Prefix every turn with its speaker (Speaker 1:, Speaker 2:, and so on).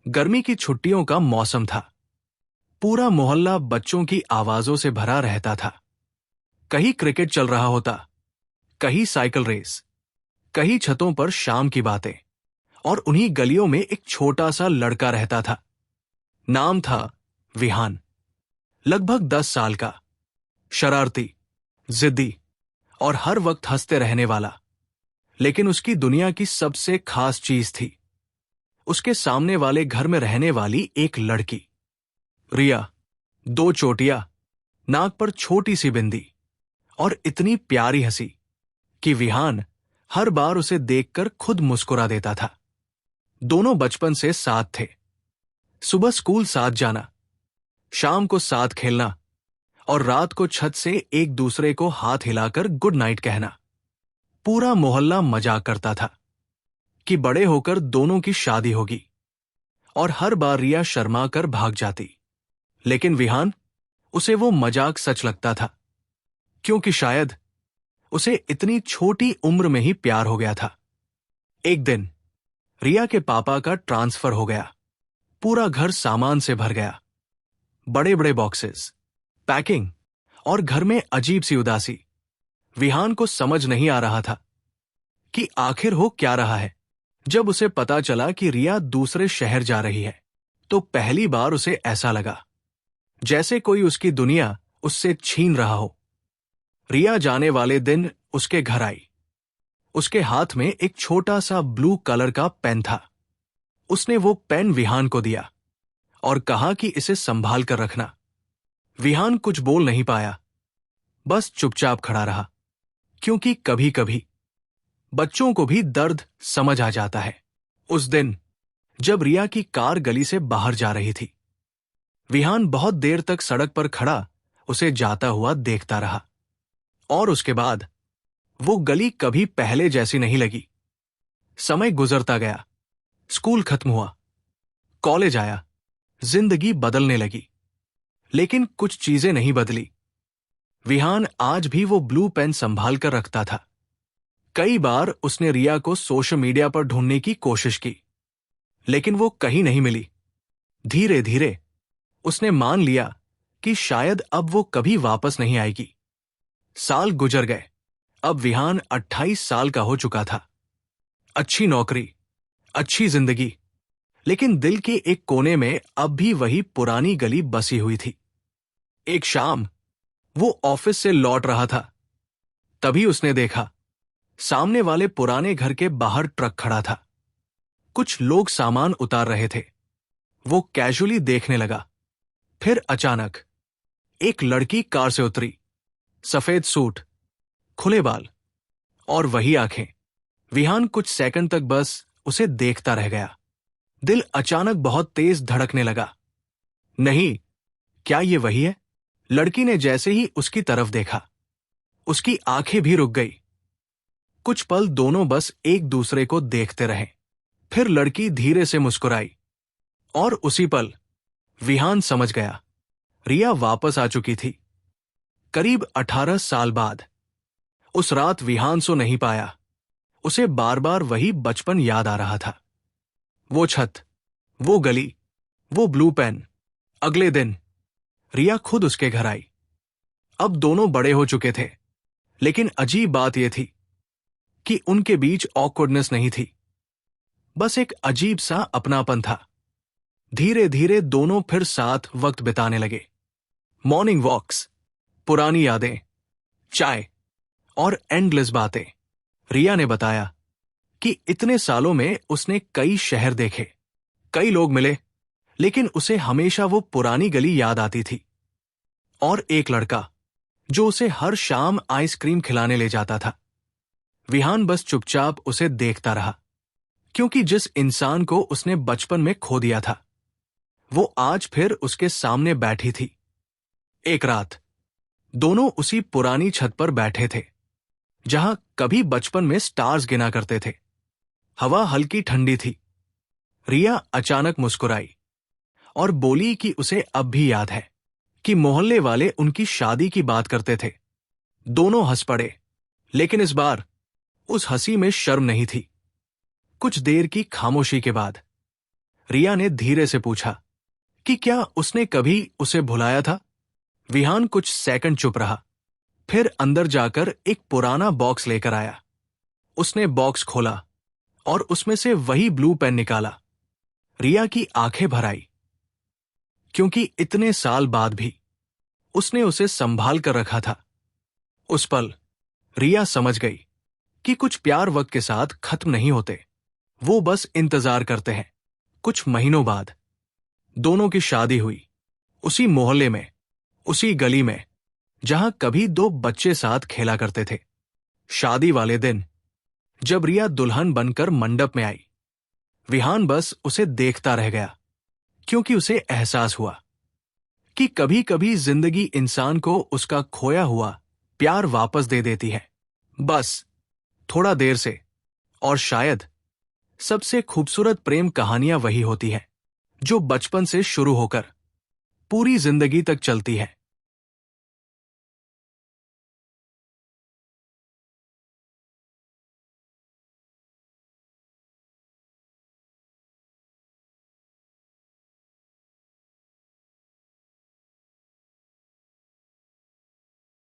Speaker 1: गर्मी की छुट्टियों का मौसम था। पूरा मोहल्ला बच्चों की आवाजों से भरा रहता था। कहीं क्रिकेट चल रहा होता, कहीं साइकिल रेस, कहीं छतों पर शाम की बातें। और उन्हीं गलियों में एक छोटा सा लड़का रहता था। नाम था विहान। लगभग 10 साल का, शरारती, जिद्दी और हर वक्त हंसते रहने वाला। लेकिन उसकी दुनिया की सबसे खास चीज थी उसके सामने वाले घर में रहने वाली एक लड़की, रिया। 2 चोटियां, नाक पर छोटी सी बिंदी और इतनी प्यारी हंसी कि विहान हर बार उसे देखकर खुद मुस्कुरा देता था। दोनों बचपन से साथ थे। सुबह स्कूल साथ जाना, शाम को साथ खेलना और रात को छत से एक दूसरे को हाथ हिलाकर गुड नाइट कहना। पूरा मोहल्ला मजाक करता था कि बड़े होकर दोनों की शादी होगी, और हर बार रिया शर्मा कर भाग जाती। लेकिन विहान, उसे वो मजाक सच लगता था, क्योंकि शायद उसे इतनी छोटी उम्र में ही प्यार हो गया था। एक दिन रिया के पापा का ट्रांसफर हो गया। पूरा घर सामान से भर गया। बड़े बड़े बॉक्सेस, पैकिंग और घर में अजीब सी उदासी। विहान को समझ नहीं आ रहा था कि आखिर हो क्या रहा है। जब उसे पता चला कि रिया दूसरे शहर जा रही है, तो पहली बार उसे ऐसा लगा जैसे कोई उसकी दुनिया उससे छीन रहा हो। रिया जाने वाले दिन उसके घर आई। उसके हाथ में एक छोटा सा ब्लू कलर का पेन था। उसने वो पेन विहान को दिया और कहा कि इसे संभाल कर रखना। विहान कुछ बोल नहीं पाया, बस चुपचाप खड़ा रहा, क्योंकि कभी कभी बच्चों को भी दर्द समझ आ जाता है। उस दिन जब रिया की कार गली से बाहर जा रही थी, विहान बहुत देर तक सड़क पर खड़ा उसे जाता हुआ देखता रहा। और उसके बाद वो गली कभी पहले जैसी नहीं लगी। समय गुजरता गया, स्कूल खत्म हुआ, कॉलेज आया, जिंदगी बदलने लगी। लेकिन कुछ चीजें नहीं बदली। विहान आज भी वो ब्लू पेन संभाल कर रखता था। कई बार उसने रिया को सोशल मीडिया पर ढूंढने की कोशिश की, लेकिन वो कहीं नहीं मिली। धीरे धीरे उसने मान लिया कि शायद अब वो कभी वापस नहीं आएगी। साल गुजर गए। अब विहान 28 साल का हो चुका था। अच्छी नौकरी, अच्छी जिंदगी, लेकिन दिल के एक कोने में अब भी वही पुरानी गली बसी हुई थी। एक शाम वो ऑफिस से लौट रहा था, तभी उसने देखा सामने वाले पुराने घर के बाहर ट्रक खड़ा था। कुछ लोग सामान उतार रहे थे। वो कैजुअली देखने लगा। फिर अचानक एक लड़की कार से उतरी। सफेद सूट, खुले बाल और वही आंखें। विहान कुछ सेकंड तक बस उसे देखता रह गया। दिल अचानक बहुत तेज धड़कने लगा। नहीं, क्या ये वही है? लड़की ने जैसे ही उसकी तरफ देखा, उसकी आंखें भी रुक गई। कुछ पल दोनों बस एक दूसरे को देखते रहे। फिर लड़की धीरे से मुस्कुराई, और उसी पल विहान समझ गया, रिया वापस आ चुकी थी। करीब 18 साल बाद। उस रात विहान सो नहीं पाया। उसे बार बार वही बचपन याद आ रहा था। वो छत, वो गली, वो ब्लू पेन। अगले दिन रिया खुद उसके घर आई। अब दोनों बड़े हो चुके थे, लेकिन अजीब बात यह थी कि उनके बीच ऑकवर्डनेस नहीं थी, बस एक अजीब सा अपनापन था। धीरे धीरे दोनों फिर साथ वक्त बिताने लगे। मॉर्निंग वॉक्स, पुरानी यादें, चाय और एंडलेस बातें। रिया ने बताया कि इतने सालों में उसने कई शहर देखे, कई लोग मिले, लेकिन उसे हमेशा वो पुरानी गली याद आती थी। और एक लड़का जो उसे हर शाम आइसक्रीम खिलाने ले जाता था। विहान बस चुपचाप उसे देखता रहा, क्योंकि जिस इंसान को उसने बचपन में खो दिया था, वो आज फिर उसके सामने बैठी थी। एक रात दोनों उसी पुरानी छत पर बैठे थे, जहां कभी बचपन में स्टार्स गिना करते थे। हवा हल्की ठंडी थी। रिया अचानक मुस्कुराई और बोली कि उसे अब भी याद है कि मोहल्ले वाले उनकी शादी की बात करते थे। दोनों हंस पड़े, लेकिन इस बार उस हंसी में शर्म नहीं थी। कुछ देर की खामोशी के बाद रिया ने धीरे से पूछा कि क्या उसने कभी उसे भुलाया था। विहान कुछ सेकंड चुप रहा, फिर अंदर जाकर एक पुराना बॉक्स लेकर आया। उसने बॉक्स खोला और उसमें से वही ब्लू पेन निकाला। रिया की आंखें भर आई, क्योंकि इतने साल बाद भी उसने उसे संभाल कर रखा था। उस पल रिया समझ गई कि कुछ प्यार वक्त के साथ खत्म नहीं होते, वो बस इंतजार करते हैं। कुछ महीनों बाद दोनों की शादी हुई, उसी मोहल्ले में, उसी गली में जहां कभी दो बच्चे साथ खेला करते थे। शादी वाले दिन जब रिया दुल्हन बनकर मंडप में आई, विहान बस उसे देखता रह गया, क्योंकि उसे एहसास हुआ कि कभी कभी जिंदगी इंसान को उसका खोया हुआ प्यार वापस दे देती है, बस थोड़ा देर से। और शायद सबसे खूबसूरत प्रेम कहानियां वही होती हैं जो बचपन से शुरू होकर पूरी जिंदगी तक चलती है।